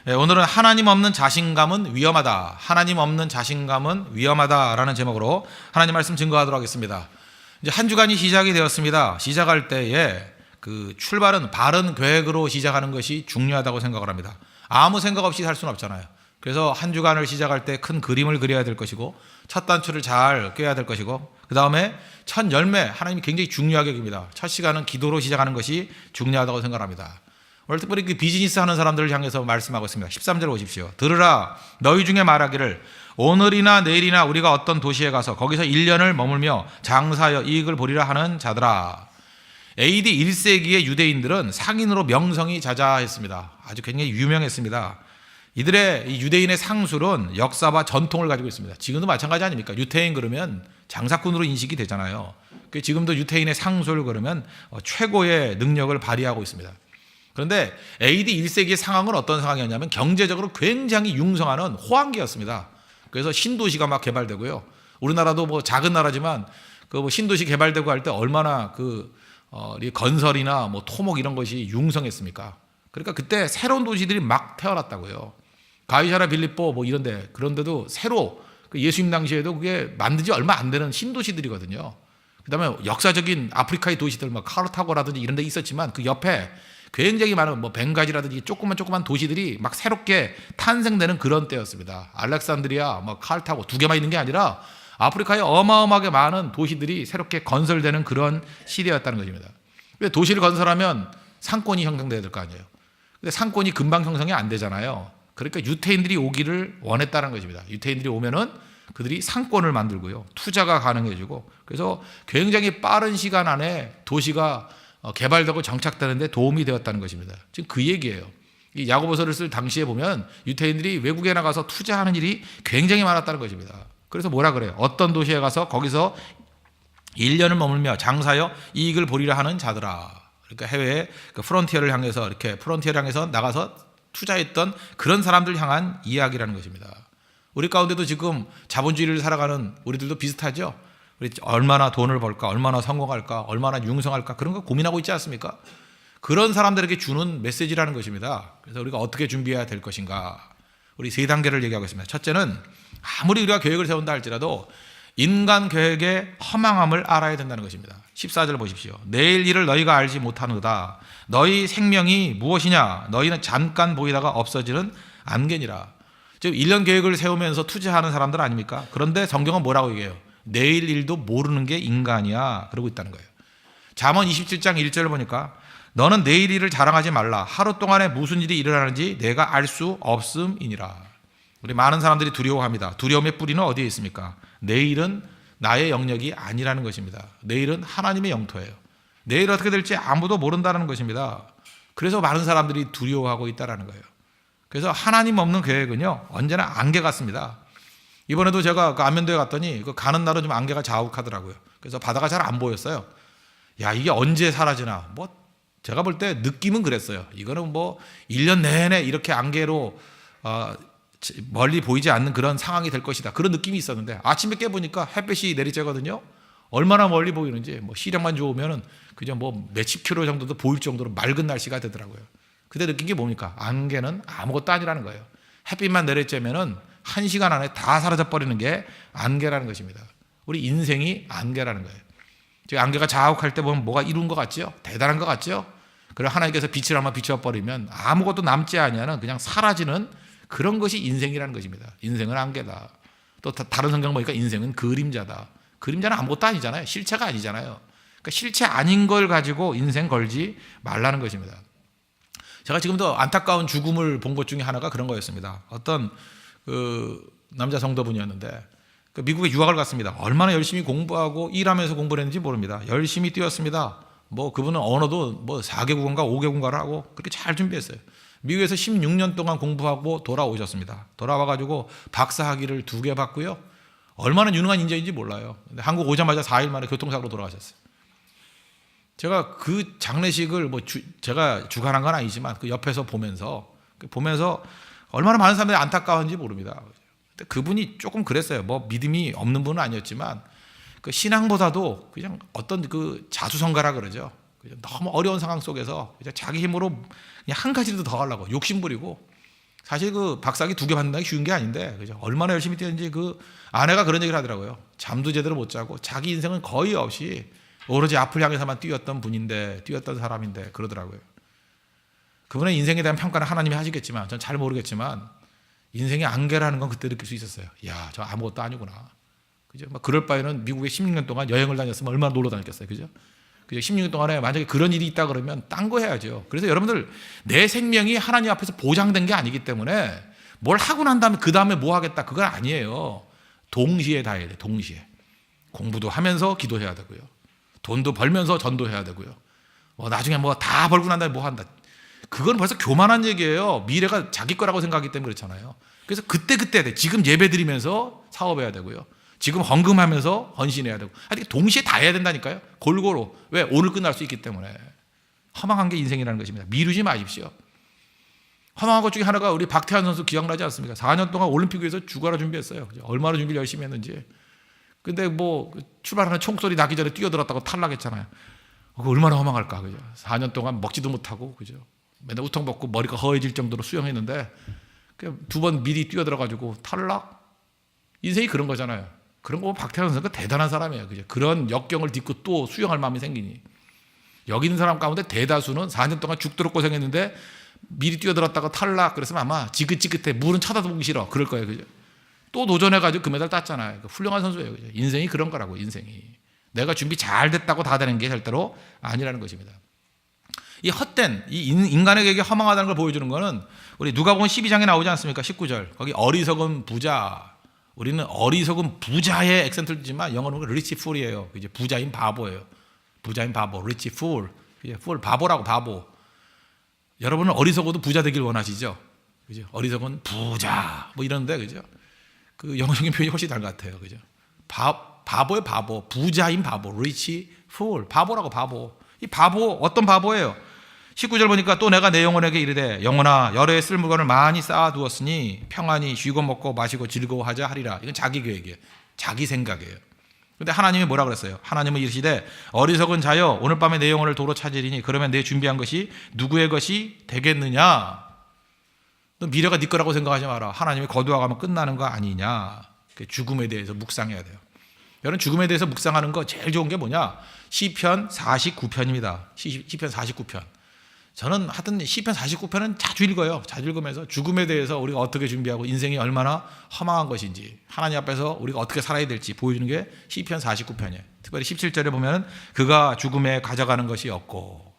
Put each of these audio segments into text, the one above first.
오늘은 하나님 없는 자신감은 위험하다. 하나님 없는 자신감은 위험하다라는 제목으로 하나님 말씀 증거하도록 하겠습니다. 이제 한 주간이 시작이 되었습니다. 시작할 때에 그 출발은 바른 계획으로 시작하는 것이 중요하다고 생각을 합니다. 아무 생각 없이 살 수는 없잖아요. 그래서 한 주간을 시작할 때 큰 그림을 그려야 될 것이고 첫 단추를 잘 꿰야 될 것이고 그 다음에 첫 열매 하나님이 굉장히 중요하게 여깁니다. 첫 시간은 기도로 시작하는 것이 중요하다고 생각합니다. 오늘 특별히 그 비즈니스 하는 사람들을 향해서 말씀하고 있습니다. 13절 보십시오. 들으라 너희 중에 말하기를 오늘이나 내일이나 우리가 어떤 도시에 가서 거기서 1년을 머물며 장사하여 이익을 보리라 하는 자들아. AD 1세기의 유대인들은 상인으로 명성이 자자했습니다. 아주 굉장히 유명했습니다. 이들의 이 유대인의 상술은 역사와 전통을 가지고 있습니다. 지금도 마찬가지 아닙니까? 유태인 그러면 장사꾼으로 인식이 되잖아요. 지금도 유태인의 상술 그러면 최고의 능력을 발휘하고 있습니다. 그런데 AD 1세기의 상황은 어떤 상황이었냐면 경제적으로 굉장히 융성하는 호황기였습니다. 그래서 신도시가 막 개발되고요. 우리나라도 뭐 작은 나라지만 그 신도시 개발되고 할 때 얼마나 건설이나 뭐 토목 이런 것이 융성했습니까? 그러니까 그때 새로운 도시들이 막 태어났다고요. 가이사라 빌립보 뭐 이런데 그런데도 새로 예수님 당시에도 그게 만든 지 얼마 안 되는 신도시들이거든요. 그다음에 역사적인 아프리카의 도시들 막 카르타고라든지 이런 데 있었지만 그 옆에 굉장히 많은 뭐 벵가지라든지 조그만 도시들이 막 새롭게 탄생되는 그런 때였습니다. 알렉산드리아, 뭐 카르타고 두 개만 있는 게 아니라 아프리카에 어마어마하게 많은 도시들이 새롭게 건설되는 그런 시대였다는 것입니다. 도시를 건설하면 상권이 형성돼야 될 거 아니에요. 근데 상권이 금방 형성이 안 되잖아요. 그러니까 유태인들이 오기를 원했다는 것입니다. 유태인들이 오면은 그들이 상권을 만들고요. 투자가 가능해지고 그래서 굉장히 빠른 시간 안에 도시가 개발되고 정착되는데 도움이 되었다는 것입니다. 지금 그 얘기예요. 이 야고보서를 쓸 당시에 보면 유태인들이 외국에 나가서 투자하는 일이 굉장히 많았다는 것입니다. 그래서 뭐라 그래요? 어떤 도시에 가서 거기서 1년을 머물며 장사하여 이익을 보리라 하는 자들아. 그러니까 해외에 그 프론티어를 향해서 이렇게 프론티어를 향해서 나가서 투자했던 그런 사람들 향한 이야기라는 것입니다. 우리 가운데도 지금 자본주의를 살아가는 우리들도 비슷하죠. 우리 얼마나 돈을 벌까, 얼마나 성공할까, 얼마나 융성할까 그런 거 고민하고 있지 않습니까? 그런 사람들에게 주는 메시지라는 것입니다. 그래서 우리가 어떻게 준비해야 될 것인가. 우리 세 단계를 얘기하고 있습니다. 첫째는 아무리 우리가 계획을 세운다 할지라도 인간 계획의 허망함을 알아야 된다는 것입니다. 14절 보십시오. 내일 일을 너희가 알지 못하노다. 너희 생명이 무엇이냐? 너희는 잠깐 보이다가 없어지는 안개니라. 즉 1년 계획을 세우면서 투자하는 사람들 아닙니까? 그런데 성경은 뭐라고 얘기해요? 내일 일도 모르는 게 인간이야. 그러고 있다는 거예요. 잠언 27장 1절을 보니까 너는 내일 일을 자랑하지 말라. 하루 동안에 무슨 일이 일어나는지 내가 알 수 없음이니라. 우리 많은 사람들이 두려워합니다. 두려움의 뿌리는 어디에 있습니까? 내일은 나의 영역이 아니라는 것입니다. 내일은 하나님의 영토예요. 내일 어떻게 될지 아무도 모른다는 것입니다. 그래서 많은 사람들이 두려워하고 있다는 거예요. 그래서 하나님 없는 계획은요 언제나 안개 같습니다. 이번에도 제가 그 안면도에 갔더니 그 가는 날은 좀 안개가 자욱하더라고요. 그래서 바다가 잘 안 보였어요. 야, 이게 언제 사라지나. 뭐 제가 볼 때 느낌은 그랬어요. 이거는 뭐 1년 내내 이렇게 안개로 멀리 보이지 않는 그런 상황이 될 것이다. 그런 느낌이 있었는데 아침에 깨보니까 햇빛이 내리쬐거든요. 얼마나 멀리 보이는지 뭐 시력만 좋으면은 그저 뭐 몇십 킬로 정도도 보일 정도로 맑은 날씨가 되더라고요. 그때 느낀 게 뭡니까? 안개는 아무것도 아니라는 거예요. 햇빛만 내리쬐면은 1시간 안에 다 사라져 버리는 게 안개라는 것입니다. 우리 인생이 안개라는 거예요. 안개가 자욱할 때 보면 뭐가 이룬 것 같죠? 대단한 것 같죠? 그리고 하나님께서 빛을 한번 비춰버리면 아무것도 남지 아니하는 그냥 사라지는 그런 것이 인생이라는 것입니다. 인생은 안개다. 또 다른 성경 보니까 인생은 그림자다. 그림자는 아무것도 아니잖아요. 실체가 아니잖아요. 그러니까 실체 아닌 걸 가지고 인생 걸지 말라는 것입니다. 제가 지금도 안타까운 죽음을 본 것 중에 하나가 그런 거였습니다. 어떤 그 남자 성도분이었는데 그 미국에 유학을 갔습니다. 얼마나 열심히 공부하고 일하면서 공부를 했는지 모릅니다. 열심히 뛰었습니다. 뭐 그분은 언어도 뭐 4개국어인가 5개국어를 하고 그렇게 잘 준비했어요. 미국에서 16년 동안 공부하고 돌아오셨습니다. 돌아와가지고 박사학위를 2개 받고요. 얼마나 유능한 인재인지 몰라요. 근데 한국 오자마자 4일 만에 교통사고로 돌아가셨어요. 제가 그 장례식을 뭐 제가 주관한 건 아니지만 그 옆에서 보면서 얼마나 많은 사람들이 안타까운지 모릅니다. 근데 그분이 조금 그랬어요. 뭐 믿음이 없는 분은 아니었지만 그 신앙보다도 그냥 어떤 그 자수성가라 그러죠. 너무 어려운 상황 속에서 자기 힘으로 그냥 한 가지라도 더 하려고 욕심부리고 사실 그 박사기 2개 받는다는 게 쉬운 게 아닌데, 그죠? 얼마나 열심히 뛰었는지 그 아내가 그런 얘기를 하더라고요. 잠도 제대로 못 자고 자기 인생은 거의 없이 오로지 앞을 향해서만 뛰었던 사람인데 그러더라고요. 그분의 인생에 대한 평가는 하나님이 하시겠지만, 전 잘 모르겠지만 인생의 안개라는 건 그때 느낄 수 있었어요. 야, 저 아무것도 아니구나. 그죠? 막 그럴 바에는 미국에 16년 동안 여행을 다녔으면 얼마나 놀러 다녔겠어요. 그죠? 16년 동안에 만약에 그런 일이 있다 그러면 딴 거 해야죠. 그래서 여러분들, 내 생명이 하나님 앞에서 보장된 게 아니기 때문에 뭘 하고 난 다음에 그 다음에 뭐 하겠다, 그건 아니에요. 동시에 다 해야 돼. 동시에. 공부도 하면서 기도해야 되고요. 돈도 벌면서 전도해야 되고요. 나중에 뭐 다 벌고 난 다음에 뭐 한다. 그건 벌써 교만한 얘기예요. 미래가 자기 거라고 생각하기 때문에 그렇잖아요. 그래서 그때 해야 돼. 지금 예배 드리면서 사업해야 되고요. 지금 헌금하면서 헌신해야 되고. 하여튼 동시에 다 해야 된다니까요. 골고루. 왜? 오늘 끝날 수 있기 때문에. 허망한 게 인생이라는 것입니다. 미루지 마십시오. 허망한 것 중에 하나가 우리 박태환 선수 기억나지 않습니까? 4년 동안 올림픽 위해서 죽어라 준비했어요. 얼마나 준비를 열심히 했는지. 근데 뭐 출발하는 총소리 나기 전에 뛰어들었다고 탈락했잖아요. 얼마나 허망할까, 그죠? 4년 동안 먹지도 못하고, 그죠? 맨날 우통 벗고 머리가 허해질 정도로 수영했는데 2번 미리 뛰어들어가지고 탈락. 인생이 그런 거잖아요. 그런 거 보면 박태환 선수가 대단한 사람이에요, 그죠? 그런 역경을 딛고 또 수영할 마음이 생기니. 여기 있는 사람 가운데 대다수는 4년 동안 죽도록 고생했는데 미리 뛰어들었다가 탈락. 그랬으면 아마 지긋지긋해. 물은 쳐다보기 싫어. 그럴 거예요, 그죠? 또 도전해가지고 금메달 땄잖아요. 훌륭한 선수예요, 그죠? 인생이 그런 거라고, 인생이. 내가 준비 잘 됐다고 다 되는 게 절대로 아니라는 것입니다. 이 헛된, 이 인간에게 허망하다는 걸 보여주는 거는 우리 누가복음 12장에 나오지 않습니까? 19절. 거기 어리석은 부자. 우리는 어리석은 부자의 액센트를 두지만 영어로는 rich fool이에요. 이제 부자인 바보예요. 부자인 바보, rich fool. fool, 바보라고, 바보. 여러분은 어리석어도 부자 되길 원하시죠? 그죠? 어리석은 부자. 뭐 이런데, 그죠? 그 영어적인 표현이 훨씬 다른 것 같아요. 그죠? 바보의 바보, 부자인 바보, rich fool. 바보라고, 바보. 이 바보, 어떤 바보예요? 19절 보니까 또 내가 내 영혼에게 이르되 영혼아 여러 쓸 물건을 많이 쌓아두었으니 평안히 쉬고 먹고 마시고 즐거워하자 하리라. 이건 자기 계획이에요. 자기 생각이에요. 그런데 하나님이 뭐라 그랬어요? 하나님은 이르시되 어리석은 자여 오늘 밤에 내 영혼을 도로 찾으리니 그러면 내 준비한 것이 누구의 것이 되겠느냐? 너 미래가 네 거라고 생각하지 마라. 하나님이 거두어가면 끝나는 거 아니냐? 죽음에 대해서 묵상해야 돼요. 여러분, 죽음에 대해서 묵상하는 거 제일 좋은 게 뭐냐? 시편 49편입니다. 시편 49편. 저는 하여튼 시편 49편은 자주 읽어요. 자주 읽으면서 죽음에 대해서 우리가 어떻게 준비하고 인생이 얼마나 허망한 것인지, 하나님 앞에서 우리가 어떻게 살아야 될지 보여주는 게 시편 49편이에요. 특별히 17절에 보면 그가 죽음에 가져가는 것이 없고.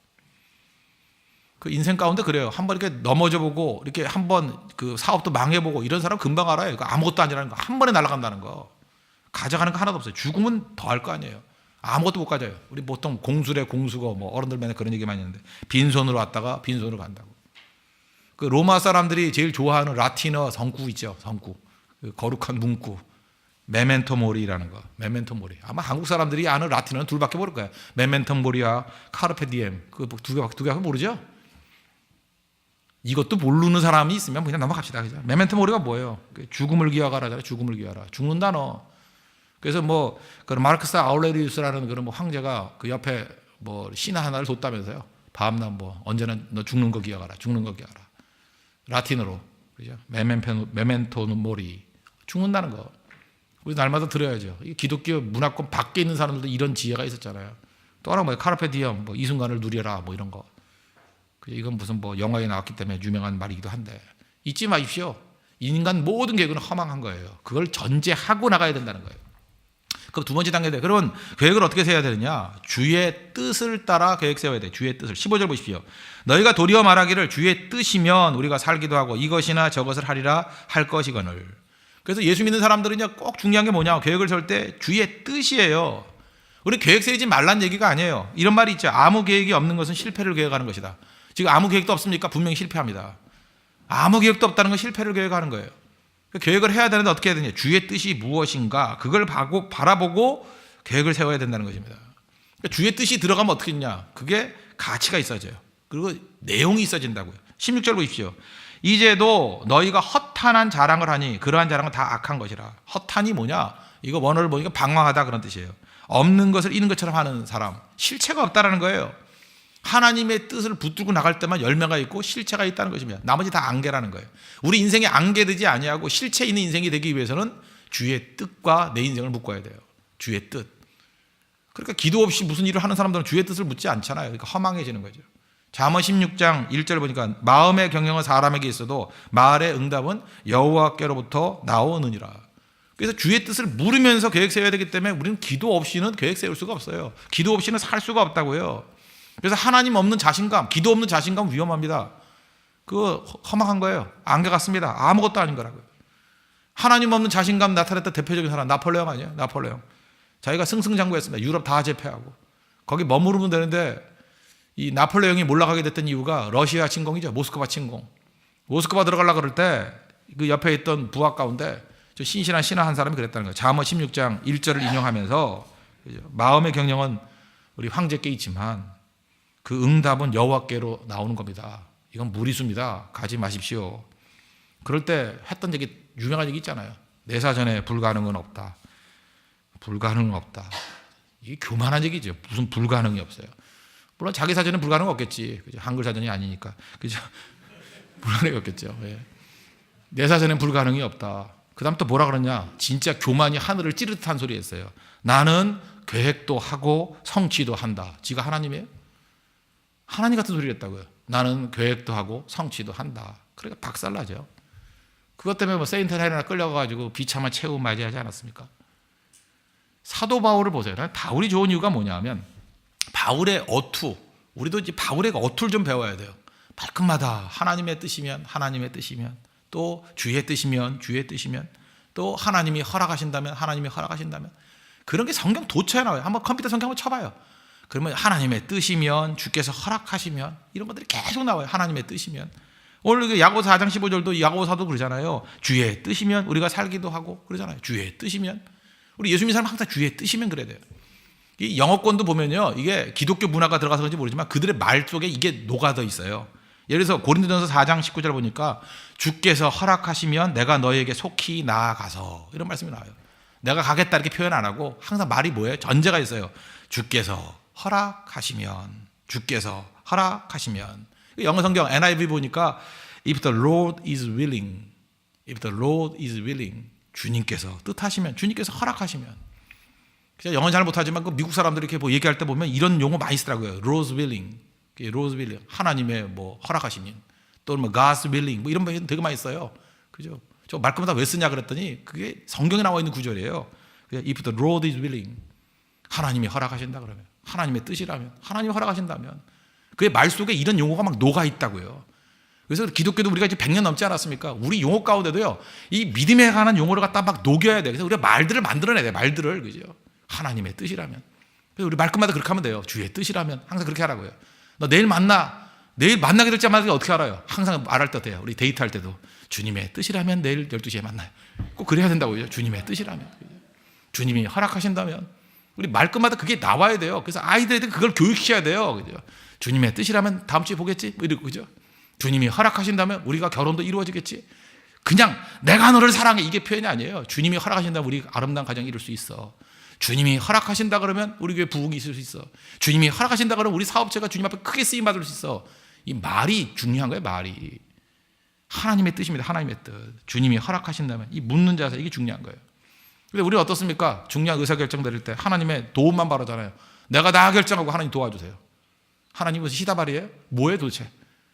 그 인생 가운데 그래요. 한번 이렇게 넘어져 보고 이렇게 한번 그 사업도 망해보고 이런 사람 금방 알아요. 아무것도 아니라는 거. 한 번에 날아간다는 거. 가져가는 거 하나도 없어요. 죽으면 더 할 거 아니에요. 아무것도 못 가져요. 우리 보통 공수래 공수거 뭐 어른들 맨날 그런 얘기 많이 하는데 빈손으로 왔다가 빈손으로 간다고. 그 로마 사람들이 제일 좋아하는 라틴어 성구 있죠. 성구. 그 거룩한 문구. 메멘토 모리라는 거. 메멘토 모리. 아마 한국 사람들이 아는 라틴어는 둘밖에 모를 거예요. 메멘토 모리와 카르페 디엠. 그 두 개밖에 모르죠? 이것도 모르는 사람이 있으면 그냥 넘어갑시다. 그죠? 메멘토 모리가 뭐예요? 죽음을 기억하라잖아요. 죽음을 기억하라. 죽는다 너. 그래서 뭐 그 마르크스 아우렐리우스라는 그런 뭐 황제가 그 옆에 뭐 신화 하나를 뒀다면서요. 밤낮 뭐 언제나 너 죽는 거 기억하라. 죽는 거 기억하라. 라틴어로. 그죠? 메멘토 모리. 죽는다는 거. 우리 날마다 들어야죠. 이 기독교 문화권 밖에 있는 사람들도 이런 지혜가 있었잖아요. 또 하나 뭐예요? 카르페 디엄, 뭐 이 순간을 누려라, 뭐 이런 거. 이건 무슨 뭐 영화에 나왔기 때문에 유명한 말이기도 한데 잊지 마십시오. 인간 모든 계획은 허망한 거예요. 그걸 전제하고 나가야 된다는 거예요. 그 두 번째 단계인데, 그러면 계획을 어떻게 세워야 되느냐? 주의 뜻을 따라 계획 세워야 돼. 주의 뜻을. 15절 보십시오. 너희가 도리어 말하기를 주의 뜻이면 우리가 살기도 하고 이것이나 저것을 하리라 할 것이거늘. 그래서 예수 믿는 사람들은요, 꼭 중요한 게 뭐냐? 계획을 세울 때 주의 뜻이에요. 우리 계획 세우지 말란 얘기가 아니에요. 이런 말이 있죠. 아무 계획이 없는 것은 실패를 계획하는 것이다. 지금 아무 계획도 없습니까? 분명히 실패합니다. 아무 계획도 없다는 건 실패를 계획하는 거예요. 계획을 해야 되는데 어떻게 해야 되냐? 주의 뜻이 무엇인가? 그걸 바라보고 계획을 세워야 된다는 것입니다. 주의 뜻이 들어가면 어떻게 했냐? 그게 가치가 있어져요. 그리고 내용이 있어진다고요. 16절 보십시오. 이제도 너희가 허탄한 자랑을 하니 그러한 자랑은 다 악한 것이라. 허탄이 뭐냐? 이거 원어를 보니까 방황하다 그런 뜻이에요. 없는 것을 있는 것처럼 하는 사람. 실체가 없다라는 거예요. 하나님의 뜻을 붙들고 나갈 때만 열매가 있고 실체가 있다는 것입니다. 나머지 다 안개라는 거예요. 우리 인생에 안개되지 아니하고 실체 있는 인생이 되기 위해서는 주의 뜻과 내 인생을 묶어야 돼요. 주의 뜻. 그러니까 기도 없이 무슨 일을 하는 사람들은 주의 뜻을 묻지 않잖아요. 그러니까 허망해지는 거죠. 잠언 16장 1절 보니까 마음의 경영은 사람에게 있어도 말의 응답은 여호와께로부터 나오느니라. 그래서 주의 뜻을 물으면서 계획 세워야 되기 때문에 우리는 기도 없이는 계획 세울 수가 없어요. 기도 없이는 살 수가 없다고요. 그래서 하나님 없는 자신감, 기도 없는 자신감 위험합니다. 그거 허망한 거예요. 안개 같습니다. 아무것도 아닌 거라고요. 하나님 없는 자신감 나타냈던 대표적인 사람 나폴레옹 아니에요? 나폴레옹. 자기가 승승장구했습니다. 유럽 다 제패하고. 거기 머무르면 되는데 이 나폴레옹이 몰락하게 됐던 이유가 러시아 침공이죠. 모스크바 침공. 모스크바 들어가려고 그럴 때 그 옆에 있던 부하 가운데 저 신실한 신하 한 사람이 그랬다는 거예요. 잠언 16장 1절을 인용하면서 마음의 경영은 우리 황제께 있지만 그 응답은 여호와께로 나오는 겁니다. 이건 무리수입니다. 가지 마십시오. 그럴 때 했던 얘기, 유명한 얘기 있잖아요. 내 사전에 불가능은 없다. 불가능은 없다. 이게 교만한 얘기죠. 무슨 불가능이 없어요. 물론 자기 사전에 불가능 없겠지. 그죠? 한글 사전이 아니니까. 그죠? 불가능이 없겠죠. 예. 내 사전엔 불가능이 없다. 그 다음 또 뭐라 그러냐. 진짜 교만이 하늘을 찌르듯한 소리 했어요. 나는 계획도 하고 성취도 한다. 지가 하나님이에요? 하나님 같은 소리를 했다고요. 나는 계획도 하고 성취도 한다. 그러니까 박살나죠. 그것 때문에 뭐 세인트 헬레나 끌려가가지고 비참한 최후 맞이하지 않았습니까? 사도 바울을 보세요. 바울이 좋은 이유가 뭐냐면 바울의 어투, 우리도 이제 바울의 어투를 좀 배워야 돼요. 말끝마다 하나님의 뜻이면 하나님의 뜻이면 또 주의 뜻이면 주의 뜻이면 또 하나님이 허락하신다면 하나님이 허락하신다면 그런 게 성경 도처에 나와요. 한번 컴퓨터 성경 한번 쳐봐요. 그러면 하나님의 뜻이면 주께서 허락하시면 이런 것들이 계속 나와요. 하나님의 뜻이면. 오늘 야고보서 4장 15절도 야고보서도 그러잖아요. 주의 뜻이면 우리가 살기도 하고 그러잖아요. 주의 뜻이면. 우리 예수 믿는 사람 항상 주의 뜻이면 그래야 돼요. 이 영어권도 보면요. 이게 기독교 문화가 들어가서 그런지 모르지만 그들의 말 속에 이게 녹아져 있어요. 예를 들어서 고린도전서 4장 19절 보니까 주께서 허락하시면 내가 너에게 속히 나아가서 이런 말씀이 나와요. 내가 가겠다 이렇게 표현 안 하고 항상 말이 뭐예요? 전제가 있어요. 주께서 허락하시면 주께서 허락하시면 영어 성경 NIV 보니까 If the Lord is willing If the Lord is willing 주님께서 뜻하시면 주님께서 허락하시면 영어 잘 못하지만 그 미국 사람들이 이렇게 뭐 얘기할 때 보면 이런 용어 많이 쓰더라고요. Rose willing, Rose willing 하나님의 뭐 허락하시면 또는 뭐 God's willing 뭐 이런 말 되게 많이 써요. 그죠? 저 말끝마다 왜 쓰냐 그랬더니 그게 성경에 나와 있는 구절이에요. If the Lord is willing 하나님이 허락하신다 그러면 하나님의 뜻이라면 하나님이 허락하신다면 그의 말 속에 이런 용어가 막 녹아 있다고요. 그래서 기독교도 우리가 이제 100년 넘지 않았습니까? 우리 용어 가운데도요 이 믿음에 관한 용어를 갖다 막 녹여야 돼. 그래서 우리가 말들을 만들어내야 돼. 말들을 그죠? 하나님의 뜻이라면. 그래서 우리 말끝마다 그렇게 하면 돼요. 주의 뜻이라면 항상 그렇게 하라고요. 너 내일 만나. 내일 만나게 될지 안 만나게 어떻게 알아요? 항상 말할 때 돼요. 우리 데이트할 때도 주님의 뜻이라면 내일 12시에 만나요. 꼭 그래야 된다고요. 주님의 뜻이라면. 주님이 허락하신다면. 우리 말끝마다 그게 나와야 돼요. 그래서 아이들한테 그걸 교육시켜야 돼요. 그죠? 주님의 뜻이라면 다음 주에 보겠지? 이러고 그죠? 주님이 허락하신다면 우리가 결혼도 이루어지겠지? 그냥 내가 너를 사랑해 이게 표현이 아니에요. 주님이 허락하신다면 우리 아름다운 가정 이룰 수 있어. 주님이 허락하신다 그러면 우리 교회 부흥이 있을 수 있어. 주님이 허락하신다 그러면 우리 사업체가 주님 앞에 크게 쓰임 받을 수 있어. 이 말이 중요한 거예요. 말이 하나님의 뜻입니다. 하나님의 뜻. 주님이 허락하신다면 이 묻는 자세 이게 중요한 거예요. 근데 우리는 어떻습니까? 중요한 의사결정 드릴 때 하나님의 도움만 바라잖아요. 내가 다 결정하고 하나님 도와주세요. 하나님 무슨 시다발이에요? 뭐예요 도대체?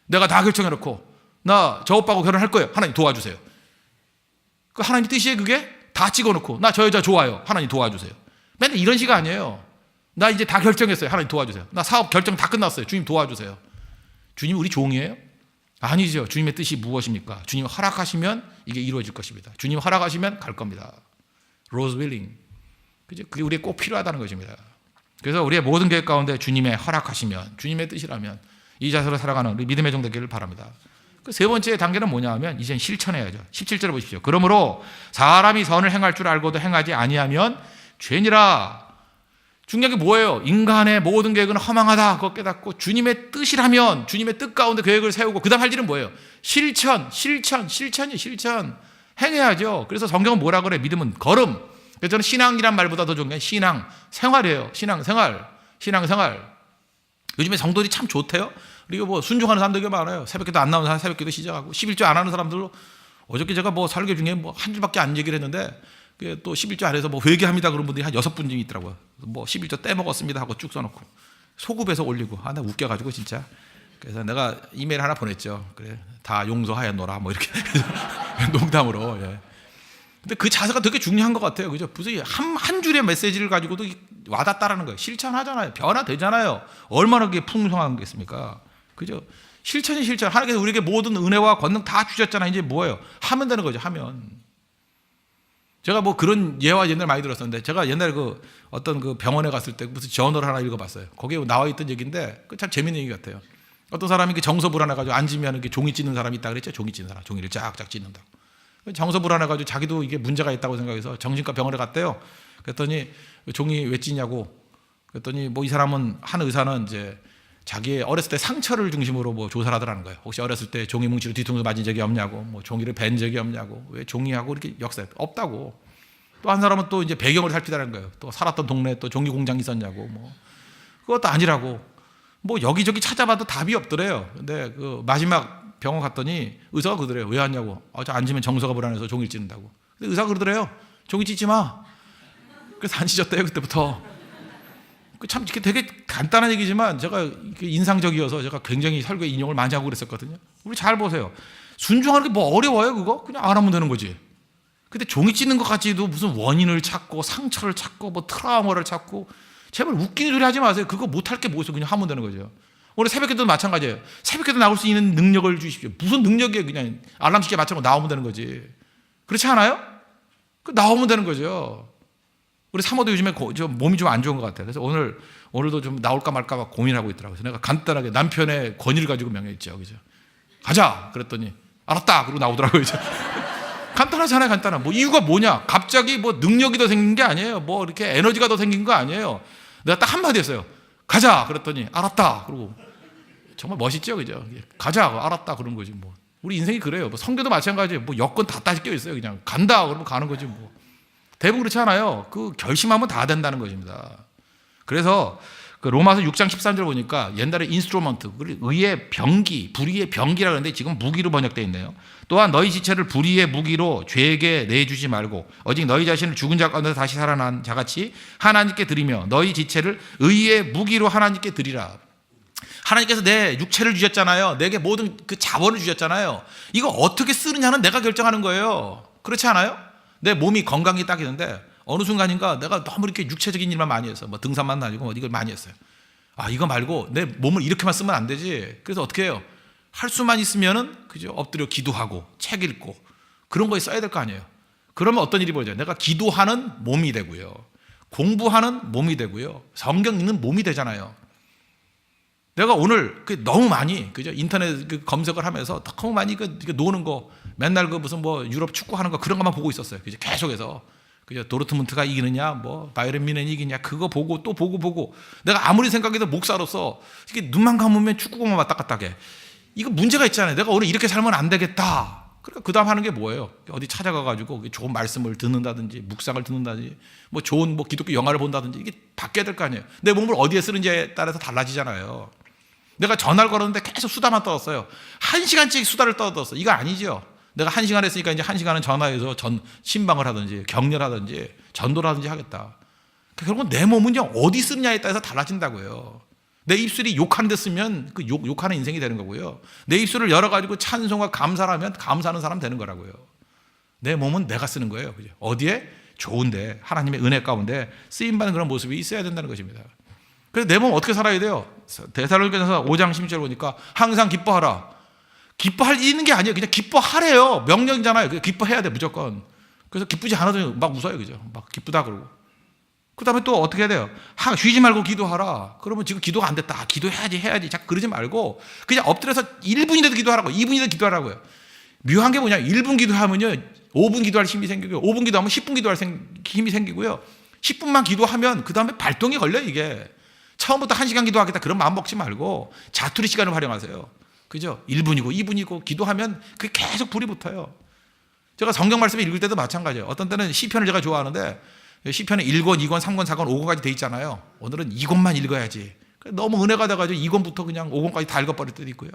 내가 다 결정해놓고 나 저 오빠하고 결혼할 거예요. 하나님 도와주세요. 그 하나님 뜻이에요 그게? 다 찍어놓고 나 저 여자 좋아요. 하나님 도와주세요. 맨날 이런 식이 아니에요. 나 이제 다 결정했어요. 하나님 도와주세요. 나 사업 결정 다 끝났어요. 주님 도와주세요. 주님 우리 종이에요? 아니죠. 주님의 뜻이 무엇입니까? 주님 허락하시면 이게 이루어질 것입니다. 주님 허락하시면 갈 겁니다. Rose willing. 그게 우리에 꼭 필요하다는 것입니다. 그래서 우리의 모든 계획 가운데 주님의 허락하시면 주님의 뜻이라면 이 자세로 살아가는 우리 믿음의 종 되기를 바랍니다. 그 세 번째 단계는 뭐냐 하면 이젠 실천해야죠. 17절을 보십시오. 그러므로 사람이 선을 행할 줄 알고도 행하지 아니하면 죄니라. 중요한 게 뭐예요? 인간의 모든 계획은 허망하다. 그거 깨닫고 주님의 뜻이라면 주님의 뜻 가운데 계획을 세우고 그 다음 할 일은 뭐예요? 실천이에요. 실천. 행해야죠. 그래서 성경은 뭐라 그래? 믿음은 걸음. 그래서 저는 신앙이란 말보다 더 좋은 게 신앙 생활이에요. 신앙생활. 요즘에 성도들이 참 좋대요. 그리고 뭐 순종하는 사람들 되게 많아요. 새벽기도 안 나오는 사람 새벽기도 시작하고 11조 안 하는 사람들로 어저께 제가 뭐 설교 중에 뭐 한 줄밖에 안 얘기를 했는데 또 11조 안에서 뭐 회개합니다 그런 분들이 한 6분 중에 있더라고요. 뭐 11조 떼먹었습니다 하고 쭉 써놓고 소급해서 올리고 나 웃겨가지고 진짜. 그래서 내가 이메일 하나 보냈죠. 그래 다 용서하였노라 뭐 이렇게 농담으로. 예. 근데 그 자세가 되게 중요한 것 같아요. 그죠? 무슨 한 줄의 메시지를 가지고도 와닿다라는 거예요. 실천하잖아요. 변화되잖아요. 얼마나 그게 풍성한 거겠습니까? 그죠? 실천이 실천. 하나님께서 우리에게 모든 은혜와 권능 다 주셨잖아요. 이제 뭐예요? 하면 되는 거죠. 하면. 제가 뭐 그런 예와 옛날 많이 들었었는데 제가 옛날에 그 어떤 그 병원에 갔을 때 무슨 저널을 하나 읽어봤어요. 거기에 나와 있던 얘기인데 그 참 재밌는 얘기 같아요. 어떤 사람이 정서 불안해가지고 앉으면 이렇게 종이 찢는 사람이 있다 그랬죠. 종이 찢는 사람. 종이를 쫙쫙 찢는다고. 정서 불안해가지고 자기도 이게 문제가 있다고 생각해서 정신과 병원에 갔대요. 그랬더니 종이 왜 찢냐고. 그랬더니 뭐 이 사람은 한 의사는 이제 자기의 어렸을 때 상처를 중심으로 뭐 조사를 하더라는 거예요. 혹시 어렸을 때 종이 뭉치로 뒤통수 맞은 적이 없냐고, 뭐 종이를 벤 적이 없냐고, 왜 종이하고 이렇게 역사에 없다고. 또 한 사람은 또 이제 배경을 살피다는 거예요. 또 살았던 동네에 또 종이 공장이 있었냐고, 뭐 그것도 아니라고. 뭐 여기저기 찾아봐도 답이 없더래요. 근데 그 마지막 병원 갔더니 의사가 그러더래요. 왜 왔냐고. 저 앉으면 정서가 불안해서 종이를 찢는다고. 근데 의사가 그러더래요. 종이 찢지 마. 그래서 안 찢었대요 그때부터. 참 이렇게 되게 간단한 얘기지만 제가 인상적이어서 제가 굉장히 설교에 인용을 많이 하고 그랬었거든요. 우리 잘 보세요. 순종하는 게 뭐 어려워요 그거? 그냥 안 하면 되는 거지. 근데 종이 찢는 것 같지도 무슨 원인을 찾고 상처를 찾고 뭐 트라우마를 찾고 제발 웃기는 소리 하지 마세요. 그거 못할 게 뭐 있어. 그냥 하면 되는 거죠. 오늘 새벽기도도 마찬가지예요. 새벽기도 나올 수 있는 능력을 주십시오. 무슨 능력이에요. 그냥 알람 시계 맞춰서 나오면 되는 거지. 그렇지 않아요? 나오면 되는 거죠. 우리 사모도 요즘에 몸이 좀 안 좋은 것 같아요. 그래서 오늘도 좀 나올까 말까 막 고민하고 있더라고요. 그래서 내가 간단하게 남편의 권위를 가지고 명령했죠. 그죠? 가자! 그랬더니 알았다! 그러고 나오더라고요. 이제. 간단하잖아요, 간단한. 뭐 이유가 뭐냐? 갑자기 뭐 능력이 더 생긴 게 아니에요. 뭐 이렇게 에너지가 더 생긴 거 아니에요. 내가 딱 한마디 했어요. 가자! 그랬더니 알았다! 그러고 정말 멋있죠, 그죠? 가자! 알았다! 그런 거지 뭐. 우리 인생이 그래요. 뭐 성교도 마찬가지예요. 뭐 여건 다 따지 껴 있어요. 그냥 간다! 그러면 가는 거지 뭐. 대부분 그렇지 않아요. 그 결심하면 다 된다는 것입니다. 그래서 그 로마서 6장 13절 보니까 옛날에 인스트루먼트, 의의 병기, 불의의 병기라고 하는데 지금 무기로 번역되어 있네요. 또한 너희 지체를 불의의 무기로 죄에게 내주지 말고 오직 너희 자신을 죽은 자 가운데서 다시 살아난 자같이 하나님께 드리며 너희 지체를 의의 무기로 하나님께 드리라. 하나님께서 내 육체를 주셨잖아요. 내게 모든 그 자원을 주셨잖아요. 이거 어떻게 쓰느냐는 내가 결정하는 거예요. 그렇지 않아요? 내 몸이 건강이 딱 있는데 어느 순간인가 내가 너무 이렇게 육체적인 일만 많이 했어. 뭐 등산만 다니고 뭐 이걸 많이 했어요. 이거 말고 내 몸을 이렇게만 쓰면 안 되지. 그래서 어떻게 해요? 할 수만 있으면은 그죠? 엎드려 기도하고 책 읽고 그런 거에 써야 될 거 아니에요. 그러면 어떤 일이 벌어져요? 내가 기도하는 몸이 되고요. 공부하는 몸이 되고요. 성경 읽는 몸이 되잖아요. 내가 오늘 너무 많이 그죠? 인터넷 검색을 하면서 너무 많이 노는 거 맨날 무슨 뭐 유럽 축구하는 거 그런 것만 보고 있었어요. 그죠? 계속해서 그죠? 도르트문트가 이기느냐, 뭐 바이에른 뮌헨이 이기냐 그거 보고 또 보고 내가 아무리 생각해도 목사로서 이렇게 눈만 감으면 축구공만 왔다 갔다 하게 이거 문제가 있잖아요. 내가 오늘 이렇게 살면 안 되겠다. 그러니까 그 다음 하는 게 뭐예요? 어디 찾아가가지고 좋은 말씀을 듣는다든지 묵상을 듣는다든지 뭐 좋은 뭐 기독교 영화를 본다든지 이게 바뀌어야 될 거 아니에요. 내 몸을 어디에 쓰는지에 따라서 달라지잖아요. 내가 전화를 걸었는데 계속 수다만 떨었어요. 1시간씩 수다를 떨었어. 이거 아니죠. 내가 1시간 했으니까 이제 1시간은 전화해서 신방을 하든지 격려라든지 전도라든지 하겠다. 결국은 내 몸은요 어디 쓰느냐에 따라서 달라진다고요. 내 입술이 욕하는 데 쓰면 그 욕하는 인생이 되는 거고요. 내 입술을 열어가지고 찬송과 감사를 하면 감사하는 사람 되는 거라고요. 내 몸은 내가 쓰는 거예요. 그죠? 어디에? 좋은데 하나님의 은혜 가운데 쓰임받는 그런 모습이 있어야 된다는 것입니다. 그래서 내 몸 어떻게 살아야 돼요? 데살로니가서 5장 16절 보니까 항상 기뻐하라. 기뻐할 있는 게 아니에요. 그냥 기뻐하래요. 명령이잖아요. 기뻐해야 돼 무조건. 그래서 기쁘지 않아도 막 웃어요. 그죠? 막 기쁘다 그러고. 그 다음에 또 어떻게 해야 돼요? 쉬지 말고 기도하라. 그러면 지금 기도가 안 됐다. 해야지. 자꾸 그러지 말고 그냥 엎드려서 1분이라도 기도하라고. 2분이라도 기도하라고요. 묘한 게 뭐냐? 1분 기도하면요 5분 기도할 힘이 생기고요. 5분 기도하면 10분 기도할 힘이 생기고요. 10분만 기도하면 그 다음에 발동이 걸려요. 이게. 처음부터 1시간 기도하겠다 그런 마음 먹지 말고 자투리 시간을 활용하세요. 그죠? 1분이고 2분이고 기도하면 그게 계속 불이 붙어요. 제가 성경 말씀을 읽을 때도 마찬가지예요. 어떤 때는 시편을 제가 좋아하는데 시편에 1권, 2권, 3권, 4권, 5권까지 돼 있잖아요. 오늘은 2권만 읽어야지. 너무 은혜가 돼가지고 2권부터 그냥 5권까지 다 읽어버릴 때도 있고요.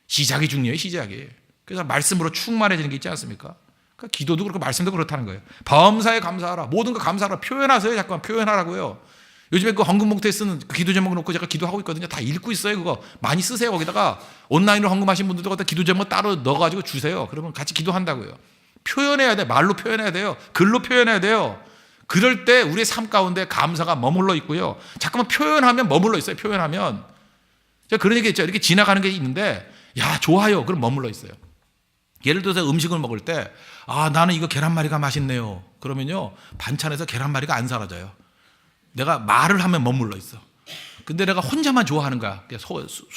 시작이 중요해요, 시작이. 그래서 말씀으로 충만해지는 게 있지 않습니까? 그러니까 기도도 그렇고 말씀도 그렇다는 거예요. 범사에 감사하라. 모든 거 감사하라. 표현하세요. 잠깐 표현하라고요. 요즘에 그 헌금 봉투에 쓰는 그 기도 제목 놓고 제가 기도하고 있거든요. 다 읽고 있어요. 그거 많이 쓰세요. 거기다가 온라인으로 헌금하신 분들도 거기다 기도 제목 따로 넣어가지고 주세요. 그러면 같이 기도한다고요. 표현해야 돼. 말로 표현해야 돼요. 글로 표현해야 돼요. 그럴 때 우리의 삶 가운데 감사가 머물러 있고요. 잠깐만 표현하면 머물러 있어요. 표현하면. 제가 그런 얘기 했죠. 이렇게 지나가는 게 있는데 야 좋아요. 그럼 머물러 있어요. 예를 들어서 음식을 먹을 때 나는 이거 계란말이가 맛있네요. 그러면요 반찬에서 계란말이가 안 사라져요. 내가 말을 하면 머물러 있어. 근데 내가 혼자만 좋아하는 거야.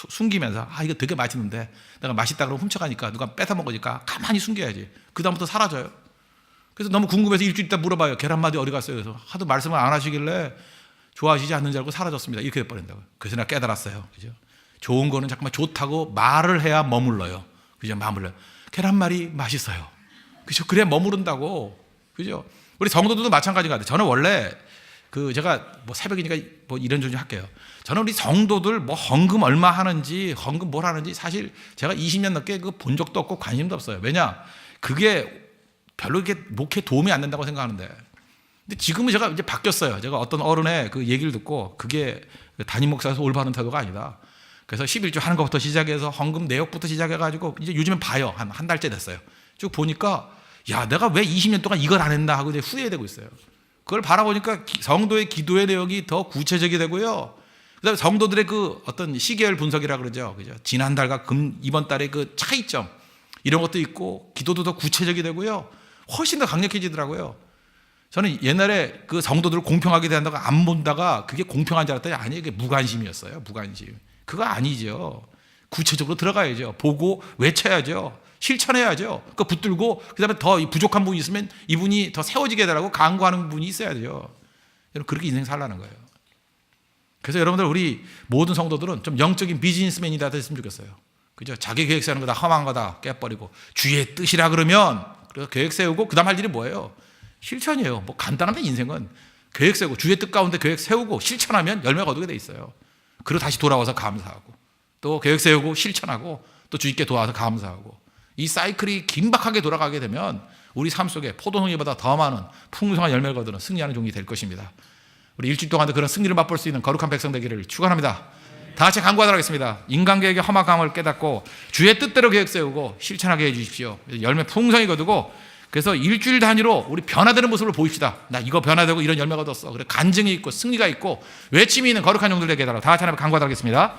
숨기면서 이거 되게 맛있는데 내가 맛있다 그러면 훔쳐가니까 누가 뺏어 먹으니까 가만히 숨겨야지. 그 다음부터 사라져요. 그래서 너무 궁금해서 일주일 있다 물어봐요. 계란말이 어디 갔어요? 그래서 하도 말씀을 안 하시길래 좋아하시지 않는 줄 알고 사라졌습니다. 이렇게 돼버린다고요. 그래서 내가 깨달았어요. 그죠? 좋은 거는 잠깐만 좋다고 말을 해야 머물러요. 그죠? 머물러요. 계란말이 맛있어요. 그죠? 그래야 머무른다고. 그죠? 우리 성도들도 마찬가지 같아요. 저는 원래 제가 새벽이니까 이런 좀 할게요. 저는 우리 성도들 헌금 얼마 하는지, 헌금 뭘 하는지 사실 제가 20년 넘게 본 적도 없고 관심도 없어요. 왜냐? 그게 별로 이렇게 목회에 도움이 안 된다고 생각하는데. 근데 지금은 제가 이제 바뀌었어요. 제가 어떤 어른의 그 얘기를 듣고 그게 담임 목사에서 올바른 태도가 아니다. 그래서 11조 하는 것부터 시작해서 헌금 내역부터 시작해가지고 이제 요즘엔 봐요. 한 달째 됐어요. 쭉 보니까 내가 왜 20년 동안 이걸 안 했나 하고 이제 후회되고 있어요. 그걸 바라보니까 성도의 기도의 내용이 더 구체적이 되고요. 그다음에 성도들의 그 어떤 시계열 분석이라 그러죠. 그죠? 지난달과 이번 달의 그 차이점 이런 것도 있고 기도도 더 구체적이 되고요. 훨씬 더 강력해지더라고요. 저는 옛날에 그 성도들을 공평하게 대한다고 안 본다가 그게 공평한 줄 알았더니 아니에요. 그게 무관심이었어요. 무관심. 그거 아니죠. 구체적으로 들어가야죠. 보고 외쳐야죠. 실천해야죠. 그거 붙들고 그다음에 더 부족한 부분이 있으면 이분이 더 세워지게 해달라고 간구하는 분이 있어야죠. 여러분 그렇게 인생 살라는 거예요. 그래서 여러분들 우리 모든 성도들은 좀 영적인 비즈니스맨이 다 됐으면 좋겠어요. 그죠? 자기 계획 세우는 거다 험한 거다 깨버리고 주의 뜻이라 그러면 그래서 계획 세우고 그다음 할 일이 뭐예요? 실천이에요. 간단한데 인생은 계획 세우고 주의 뜻 가운데 계획 세우고 실천하면 열매가 얻게 돼 있어요. 그리고 다시 돌아와서 감사하고 또 계획 세우고 실천하고 또 주님께 도와서 감사하고 이 사이클이 긴박하게 돌아가게 되면 우리 삶 속에 포도송이보다 더 많은 풍성한 열매를 거두는 승리하는 종이 될 것입니다. 우리 일주일 동안도 그런 승리를 맛볼 수 있는 거룩한 백성 되기를 축원합니다. 다 같이 간구하도록 하겠습니다. 인간 계획의 험악함을 깨닫고 주의 뜻대로 계획 세우고 실천하게 해주십시오. 열매 풍성히 거두고 그래서 일주일 단위로 우리 변화되는 모습을 보입시다. 나 이거 변화되고 이런 열매가 얻었어. 그래 간증이 있고 승리가 있고 외침이 있는 거룩한 종들 되게 해달라고 다 같이 하나님 간구하도록 하겠습니다.